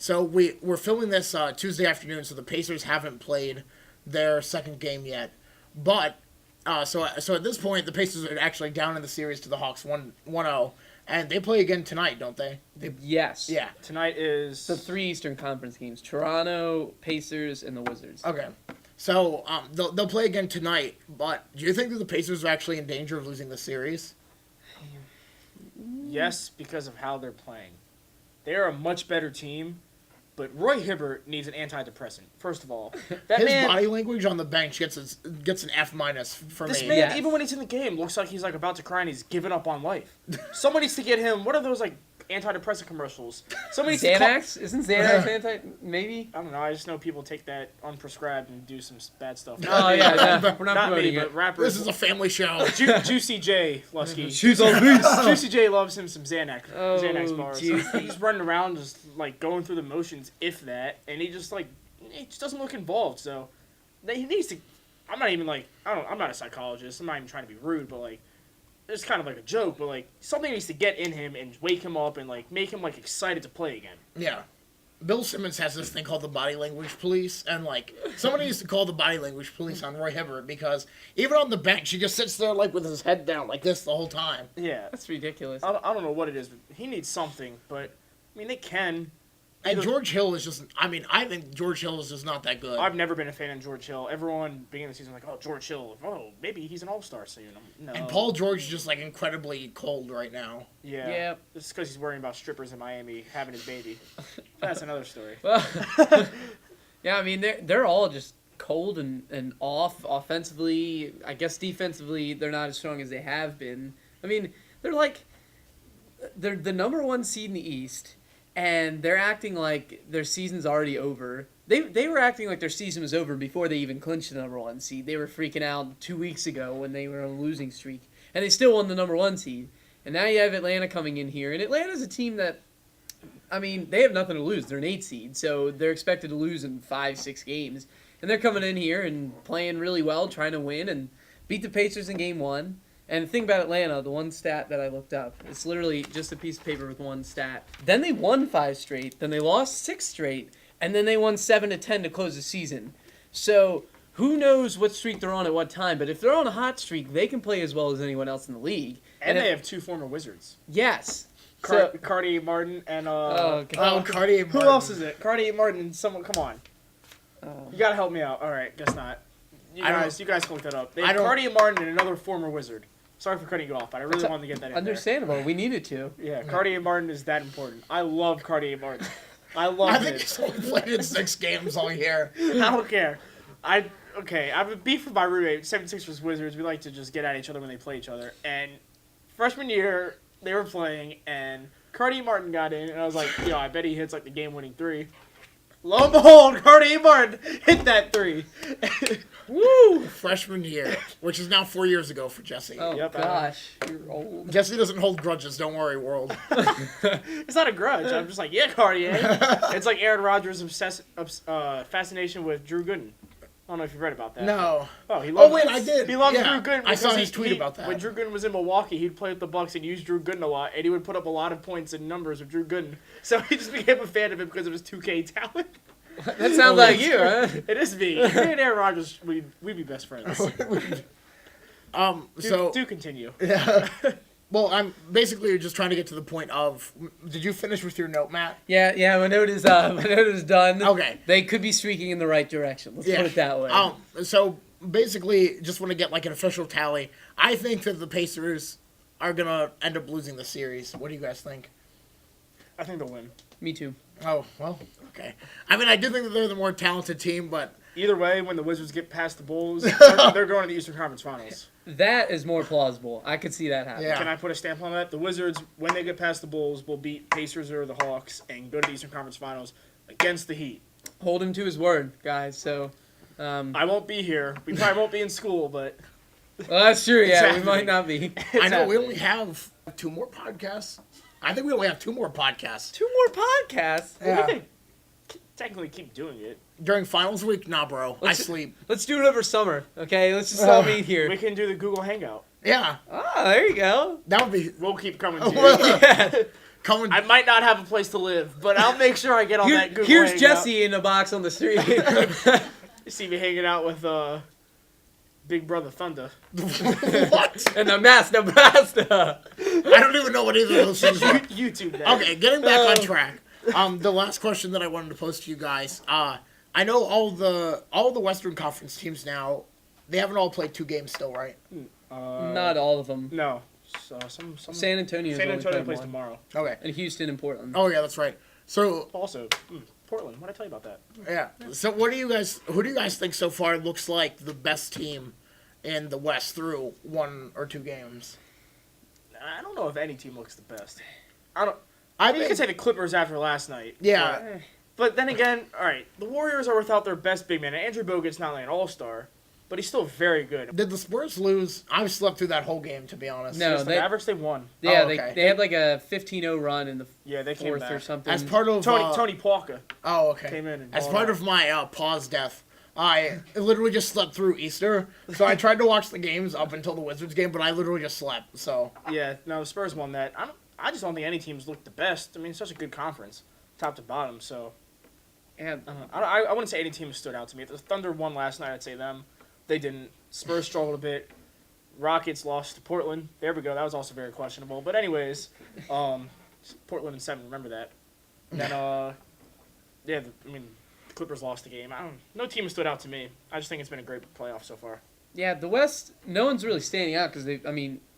So we're filming this Tuesday afternoon, so the Pacers haven't played their second game yet. But so at this point, the Pacers are actually down in the series to the Hawks 1-0, and they play again tonight, don't they? Yes. Yeah. Tonight is The 3 Eastern Conference games: Toronto, Pacers, and the Wizards. Okay. So they'll play again tonight. But do you think that the Pacers are actually in danger of losing the series? yes, because of how they're playing. They're a much better team, but Roy Hibbert needs an antidepressant. First of all, His body language on the bench gets an F- for this me. man, Yes. even when he's in the game, looks like he's like about to cry and he's giving up on life. Someone needs to get him. What are those like antidepressant commercials? Somebody needs to Xanax? Isn't Xanax anti? Maybe. I don't know. I just know people take that unprescribed and do some bad stuff. Oh yeah, no, we're not Not me, promoting but it. rappers. This is a family show. Juicy J, Lusky. She's on base. Juicy J loves him some Xanax. Oh, Xanax bars. Juicy. He's running around just like going through the motions, if that, and he just doesn't look involved. So he needs to. I'm not a psychologist. I'm not even trying to be rude, but like, it's kind of like a joke. But like, something needs to get in him and wake him up and like make him like excited to play again. Yeah. Bill Simmons has this thing called the body language police, and like somebody needs to call the body language police on Roy Hibbert, because even on the bench he just sits there like with his head down like this the whole time. Yeah, That's ridiculous. I don't know what it is. But he needs something, but I mean they can. And George Hill is just, I think George Hill is just not that good. I've never been a fan of George Hill. Everyone beginning of the season was like, oh, George Hill. Oh, maybe he's an all-star soon. No. And Paul George is just like incredibly cold right now. Yeah. Yeah. It's because he's worrying about strippers in Miami having his baby. That's another story. Well, yeah, I mean they're all just cold and off offensively. I guess defensively they're not as strong as they have been. I mean they're the number 1 seed in the East, and they're acting like their season's already over. They were acting like their season was over before they even clinched the number 1 seed. They were freaking out 2 weeks ago when they were on a losing streak, and they still won the number 1 seed. And now you have Atlanta coming in here, and Atlanta's a team that, I mean, they have nothing to lose. They're an 8 seed, so they're expected to lose in 5-6 games. And they're coming in here and playing really well, trying to win and beat the Pacers in Game 1. And the thing about Atlanta, the one stat that I looked up, it's literally just a piece of paper with one stat. Then they won 5 straight, then they lost 6 straight, and then they won 7-10 to close the season. So who knows what streak they're on at what time, but if they're on a hot streak, they can play as well as anyone else in the league. And they have 2 former Wizards. Yes. Cartier Martin and Cartier who else is it? Cartier Martin and someone. Come on, you gotta help me out. All right, guess not. You guys can look that up. They have Cartier Martin and another former Wizard. Sorry for cutting you off, but I really wanted to get that in understandable. there. We needed to. Yeah, Cartier Martin is that important. I love Cartier Martin. I think he's only played in 6 games all year. I don't care. I have a beef with my roommate. 76ers Wizards. We like to just get at each other when they play each other. And freshman year, they were playing, and Cartier Martin got in, and I was like, yo, I bet he hits like the game-winning 3. Lo and behold, Cartier Martin hit that 3. Woo! Freshman year, which is now 4 years ago for Jesse. Oh, Yep, gosh. You're old. Jesse doesn't hold grudges. Don't worry, world. It's not a grudge. I'm just like, yeah, Cartier. It's like Aaron Rodgers' fascination with Drew Gooden. I don't know if you've read about that. No. Oh, he loved. Oh wait, I did. He loved Yeah. Drew Gooden. I saw because his tweet about that. When Drew Gooden was in Milwaukee, he'd play with the Bucks and use Drew Gooden a lot, and he would put up a lot of points and numbers with Drew Gooden. So he just became a fan of him because of his 2K talent. That sounds like you, huh? It is me. Me and Aaron Rodgers, we'd be best friends. Do continue. Yeah. Well, I'm basically just trying to get to the point of. Did you finish with your note, Matt? Yeah. My note is done. Okay. They could be streaking in the right direction. Let's put it that way. So basically, just want to get like an official tally. I think that the Pacers are gonna end up losing the series. What do you guys think? I think they'll win. Me too. Oh well, okay. I mean, I do think that they're the more talented team, but Either way, when the Wizards get past the Bulls, they're going to the Eastern Conference Finals. That is more plausible. I could see that happen. Yeah. Can I put a stamp on that? The Wizards, when they get past the Bulls, will beat Pacers or the Hawks and go to the Eastern Conference Finals against the Heat. Hold him to his word, guys. So, I won't be here. We probably won't be in school, but well, that's true. Yeah, happening. we might not be. I know we only have 2 more podcasts. I think we only have 2 more podcasts 2 more podcasts. Yeah. we can technically keep doing it. during finals week. Nah, bro, I sleep. Let's do it over summer. Okay, let's just all meet here. We can do the Google Hangout. Yeah, Ah, there you go. that would be. We'll keep coming to you. Well, Yeah. coming. I might not have a place to live, but I'll make sure I get on that Google Here's Hangout. Jesse in a box on the street. You see me hanging out with Big Brother Thunder. What? And the Mass Nebraska. I don't even know what either of those things are. YouTube that. Okay, getting back on track. The last question that I wanted to pose to you guys. I know all the Western Conference teams now. They haven't all played 2 games still, right? Not all of them. No. So some San Antonio. San Antonio plays tomorrow. Okay. And Houston and Portland. Oh yeah, that's right. So Also, Portland. What did I tell you about that? yeah. So who do you guys think so far looks like the best team in the West through 1 or 2 games? I don't know if any team looks the best. I mean, you think- could say the Clippers after last night. Yeah. But then again, all right, the Warriors are without their best big man. And Andrew Bogut's not like an all-star, but he's still very good. Did the Spurs lose? I slept through that whole game, to be honest. No, Just the average they won. Yeah, Oh, okay. they had like a 15-0 run in the Yeah, they came 4th back. or something. As part of Tony Parker Oh, okay. came in and As balled part out. of my pause death, I literally just slept through Easter. So I tried to watch the games up until the Wizards game, but I literally just slept. So Yeah, no, the Spurs won that. I just don't think any teams look the best. I mean, it's such a good conference, top to bottom. So Yeah, I wouldn't say any team stood out to me. If the Thunder won last night, I'd say them. They didn't. Spurs struggled a bit. Rockets lost to Portland. There we go. That was also very questionable. But anyways, Portland in 7. Remember that. And then the Clippers lost the game. No team stood out to me. I just think it's been a great playoff so far. yeah. The West, no one's really standing out because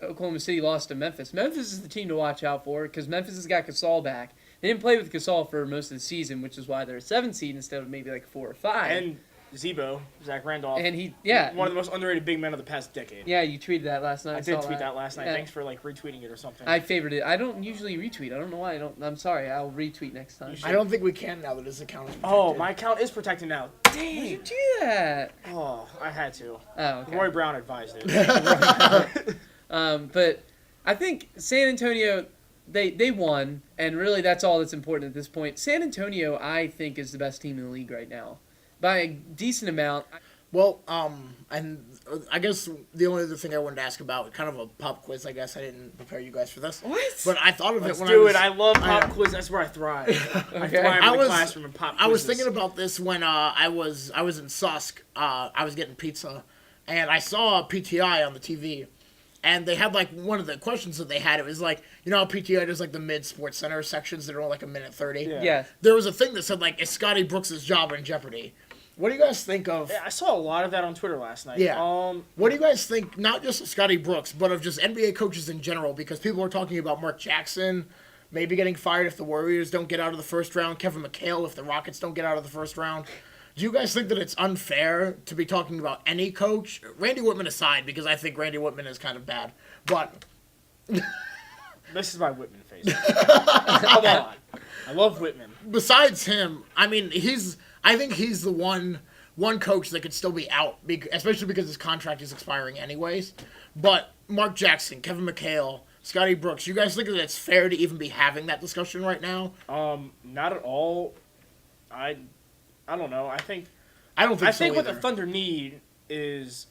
Oklahoma City lost to Memphis. Memphis is the team to watch out for because Memphis has got Gasol back. They didn't play with Gasol for most of the season, which is why they're a 7 seed instead of maybe like 4 or 5. And Zebo, Zach Randolph, And he, one of the most underrated big men of the past decade. yeah, you tweeted that last night. I did saw tweet that last night. Yeah. Thanks for retweeting it or something. I favored it. I don't usually retweet. I don't know why. I'm sorry. I'll retweet next time. You should. I don't think we can now that his account is protected. Oh, my account is protected now. Why'd Dang. you do that? Oh, I had to. Oh, okay. Roy Brown advised it. But I think San Antonio, they won, and really that's all that's important at this point. San Antonio, I think, is the best team in the league right now. By a decent amount. Well, and I guess the only other thing I wanted to ask about, kind of a pop quiz, I guess I didn't prepare you guys for this. What? But I thought of Let's it when do I was... it. I love pop I- quiz. That's where I thrive. I Okay. thrive I in the was- classroom and pop quizzes. I was thinking about this when I was in Susk. I was getting pizza, and I saw PTI on the TV, and they had one of the questions that they had. It was how PTI does the mid Sports Center sections that are all a minute 30. Yeah. Yeah. There was a thing that said is Scotty Brooks' job in jeopardy? What do you guys think of? Yeah, I saw a lot of that on Twitter last night. Yeah. What do you guys think, not just of Scotty Brooks, but of just NBA coaches in general? Because people are talking about Mark Jackson maybe getting fired if the Warriors don't get out of the first round, Kevin McHale if the Rockets don't get out of the first round. Do you guys think that it's unfair to be talking about any coach, Randy Whitman aside, because I think Randy Whitman is kind of bad, but... This is my Whitman face. Come on. I love Whitman. Besides him, I think he's the one coach that could still be out, especially because his contract is expiring anyways. But Mark Jackson, Kevin McHale, Scotty Brooks, you guys think that it's fair to even be having that discussion right now? Not at all. I don't know. I think so what the either. Thunder need is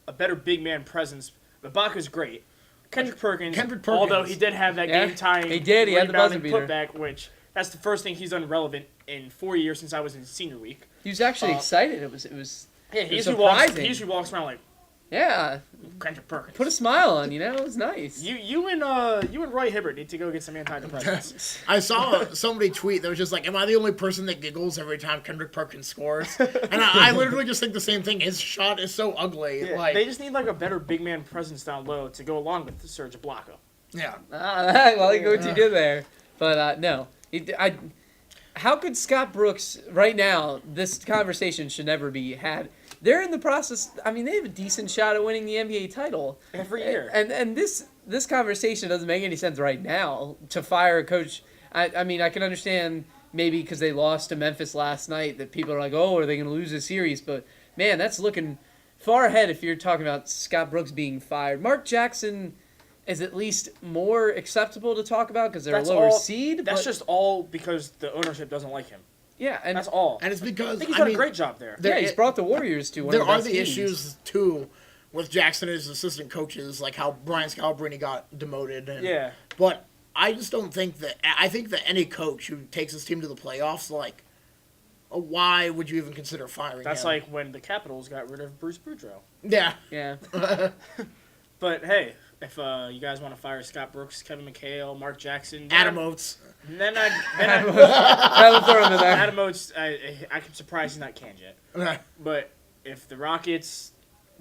a better big man presence. Ibaka's great. Kendrick Perkins, although he did have that Yeah, game tying, he did. He had the buzzer rebounding beater. putback, which that's the first thing he's done relevant in 4 years since I was in senior week. He was actually excited. It was Yeah, It he was usually surprising. walks around like yeah. Kendrick Perkins. Put a smile on, It was nice. You and Roy Hibbert need to go get some antidepressants. I saw somebody tweet that was just am I the only person that giggles every time Kendrick Perkins scores? And I literally just think the same thing. His shot is so ugly. Yeah, they just need a better big man presence down low to go along with Serge Ibaka. Yeah. I like what you did there. But no. How could Scott Brooks, right now, this conversation should never be had. They're in the process, they have a decent shot at winning the NBA title. Every year. And this conversation doesn't make any sense right now to fire a coach. I can understand maybe because they lost to Memphis last night that people are like, oh, are they going to lose a series? But, man, that's looking far ahead if you're talking about Scott Brooks being fired. Mark Jackson is at least more acceptable to talk about because they're a lower seed. That's just all because the ownership doesn't like him. Yeah, and That's all. And it's because I think he's done a great job there. he's brought the Warriors to one There of the are best the teams. issues, too, with Jackson and his assistant coaches, like how Brian Scalabrine got demoted. And, Yeah. But I just don't think that. I think that any coach who takes his team to the playoffs, like, why would you even consider firing That's him? like when the Capitals got rid of Bruce Boudreau. Yeah. Yeah. But hey, if you guys want to fire Scott Brooks, Kevin McHale, Mark Jackson, Adam Oates. then I'll throw him in there. Adam Oates, I'm surprised he's not canned yet. But if the Rockets,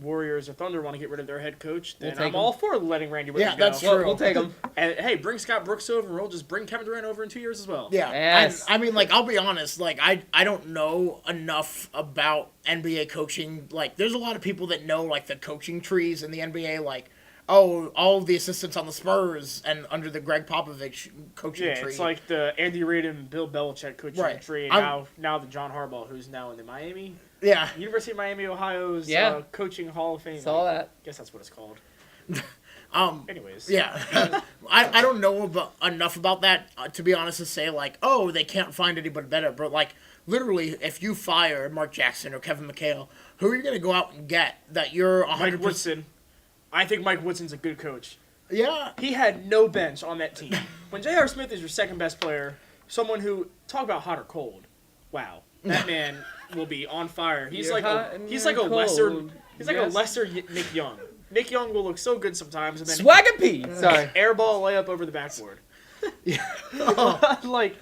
Warriors, or Thunder want to get rid of their head coach, then take I'm him. all for letting Randy Whitman Yeah, go. that's true. We'll take him. And hey, bring Scott Brooks over, and we'll just bring Kevin Durant over in 2 years as well. Yeah. Yes. And, I mean, like, I'll be honest. Like, I don't know enough about NBA coaching. Like, there's a lot of people that know, like, the coaching trees in the NBA. Like, oh, all of the assistants on the Spurs and under the Greg Popovich coaching Yeah, tree. it's like the Andy Reid and Bill Belichick coaching Right. tree, and now the John Harbaugh, who's now in the yeah. University of Miami, Ohio's Yeah. coaching Hall of Fame. Saw that. I guess that's what it's called. Anyways. Yeah. I don't know enough about that, to be honest, to say, like, oh, they can't find anybody better. But, like, literally, if you fire Mark Jackson or Kevin McHale, who are you going to go out and get that you're 100%? Mike Woodson. I think Mike Woodson's a good coach. Yeah. He had no bench on that team. When J.R. Smith is your second best player, someone who, talk about hot or cold. Wow. That man will be on fire. He's You're like hot a and he's you're like a cold. lesser he's like a Yes. lesser Nick Young. Nick Young will look so good sometimes and then Swagapee. Sorry. airball layup over the backboard. Yeah. Like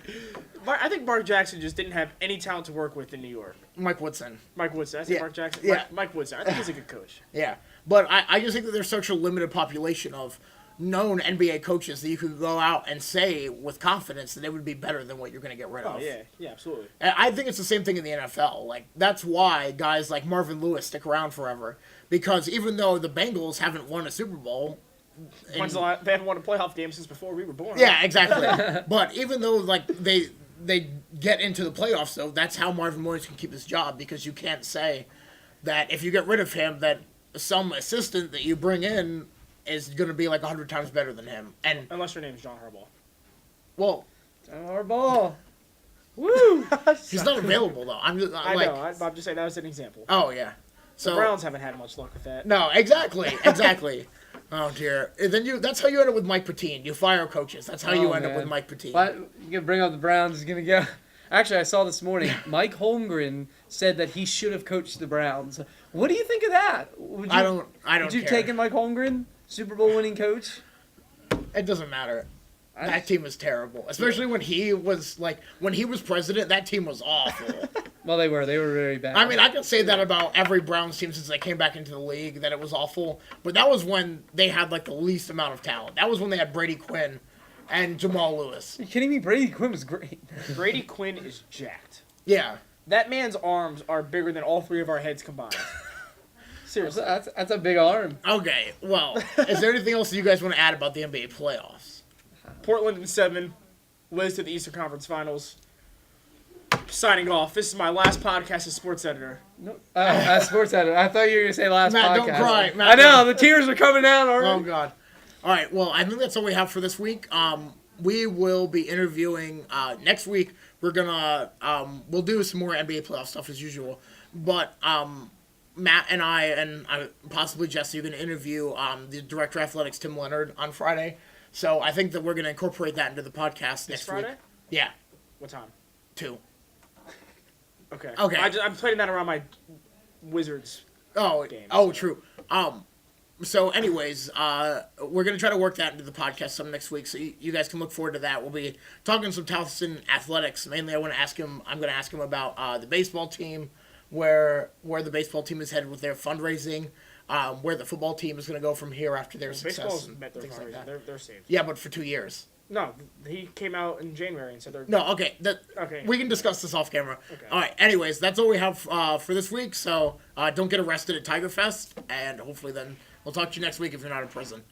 I think Mark Jackson just didn't have any talent to work with in New York. Mike Woodson. Mike Woodson. I say Yeah. Mark Jackson. Yeah. Mike Woodson. I think he's a good coach. Yeah. But I just think that there's such a limited population of known NBA coaches that you could go out and say with confidence that they would be better than what you're going to get rid Oh of. yeah, absolutely. And I think it's the same thing in the NFL. Like, that's why guys like Marvin Lewis stick around forever. Because even though the Bengals haven't won a Super Bowl... When's the last, they haven't won a playoff game since before we were born. Yeah, exactly. But even though, like, they get into the playoffs, though, that's how Marvin Lewis can keep his job. Because you can't say that if you get rid of him, that some assistant that you bring in is going to be like 100 times better than him. And, Unless your name's John Harbaugh. well, Our ball. Woo. he's not available, though. I'm just, I like... know. I'm just saying that was an example. Oh, yeah. The So, Browns haven't had much luck with that. no, exactly. Oh, dear. And then that's how you end up with Mike Patine. You fire coaches. That's how you end up with Mike Patine. What? You gonna bring up the Browns? He's gonna go. Actually, I saw this morning. Mike Holmgren said that he should have coached the Browns. What do you think of that? Would you, I don't Would you care. taken Mike Holmgren, Super Bowl winning coach? It doesn't matter. That team is terrible. Especially when he was president, that team was awful. Well, they were very bad. I mean, I can say that about every Browns team since they came back into the league, that it was awful. But that was when they had, like, the least amount of talent. That was when they had Brady Quinn and Jamal Lewis. Are you kidding me? Brady Quinn was great. Brady Quinn is jacked. Yeah. That man's arms are bigger than all three of our heads combined. Seriously. That's a big arm. Okay, well, is there anything else that you guys want to add about the NBA playoffs? Portland in 7. Liz to the Eastern Conference Finals. Signing off. This is my last podcast as sports editor. No, sports editor. I thought you were gonna say last Matt, podcast. don't cry. Matt, I know don't- the tears are coming down Oh, already. God. All right, well, I think that's all we have for this week. We will be interviewing next week. We're gonna we'll do some more NBA playoff stuff as usual, but Matt and I possibly Jesse are gonna interview the director of athletics Tim Leonard on Friday. So I think that we're gonna incorporate that into the podcast next Friday? week. Yeah, What time? 2. Okay. Okay. I'm putting that around my Wizards. Oh, Games. true. So anyways, we're going to try to work that into the podcast some next week, so you guys can look forward to that. We'll be talking some Towson athletics. Mainly, I'm going to ask him about the baseball team, where the baseball team is headed with their fundraising, where the football team is going to go from here after their success. Baseball's and met their things like fundraising. that. They're saved. Yeah, but for 2 years. No, he came out in January and said they're... No, okay. Okay. We can discuss this off camera. Okay. All right. Anyways, that's all we have for this week. So don't get arrested at Tiger Fest, and hopefully then we'll talk to you next week if you're not in prison.